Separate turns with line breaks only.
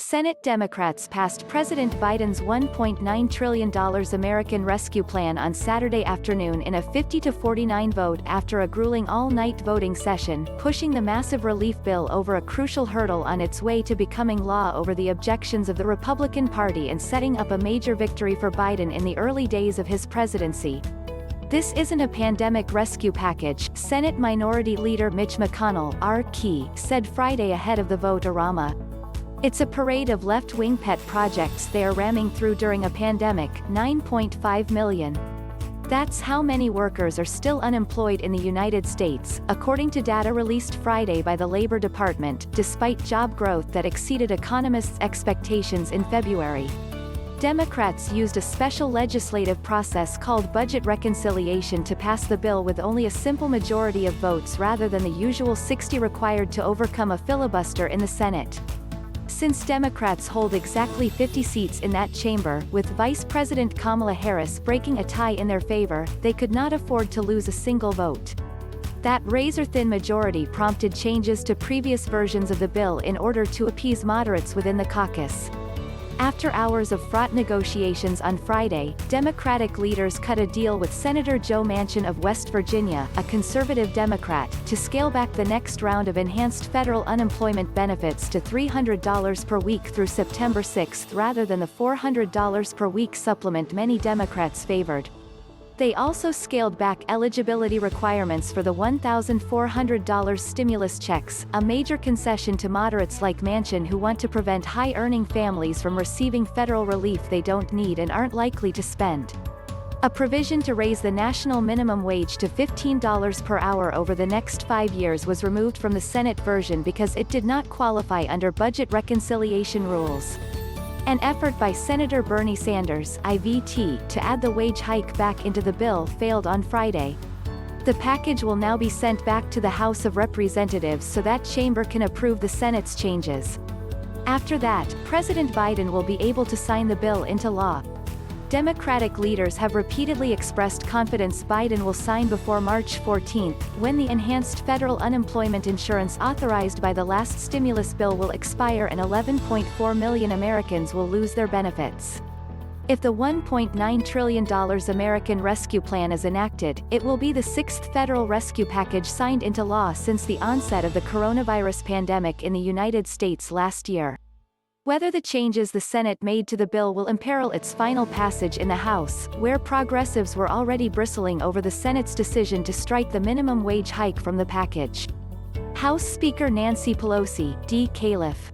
Senate Democrats passed President Biden's $1.9 trillion American Rescue Plan on Saturday afternoon in a 50-49 vote after a grueling all-night voting session, pushing the massive relief bill over a crucial hurdle on its way to becoming law over the objections of the Republican Party and setting up a major victory for Biden in the early days of his presidency. This isn't a pandemic rescue package, Senate Minority Leader Mitch McConnell, R.K., said Friday ahead of the vote-a-rama. It's a parade of left-wing pet projects they are ramming through during a pandemic, 9.5 million. That's how many workers are still unemployed in the United States, according to data released Friday by the Labor Department, despite job growth that exceeded economists' expectations in February. Democrats used a special legislative process called budget reconciliation to pass the bill with only a simple majority of votes rather than the usual 60 required to overcome a filibuster in the Senate. Since Democrats hold exactly 50 seats in that chamber, with Vice President Kamala Harris breaking a tie in their favor, they could not afford to lose a single vote. That razor-thin majority prompted changes to previous versions of the bill in order to appease moderates within the caucus. After hours of fraught negotiations on Friday, Democratic leaders cut a deal with Senator Joe Manchin of West Virginia, a conservative Democrat, to scale back the next round of enhanced federal unemployment benefits to $300 per week through September 6 rather than the $400 per week supplement many Democrats favored. They also scaled back eligibility requirements for the $1,400 stimulus checks, a major concession to moderates like Manchin who want to prevent high-earning families from receiving federal relief they don't need and aren't likely to spend. A provision to raise the national minimum wage to $15 per hour over the next 5 years was removed from the Senate version because it did not qualify under budget reconciliation rules. An effort by Senator Bernie Sanders, IVT, to add the wage hike back into the bill failed on Friday. The package will now be sent back to the House of Representatives so that chamber can approve the Senate's changes. After that, President Biden will be able to sign the bill into law. Democratic leaders have repeatedly expressed confidence Biden will sign before March 14, when the enhanced federal unemployment insurance authorized by the last stimulus bill will expire and 11.4 million Americans will lose their benefits. If the $1.9 trillion American Rescue Plan is enacted, it will be the sixth federal rescue package signed into law since the onset of the coronavirus pandemic in the United States last year. Whether the changes the Senate made to the bill will imperil its final passage in the House, where progressives were already bristling over the Senate's decision to strike the minimum wage hike from the package. House Speaker Nancy Pelosi, D-Calif.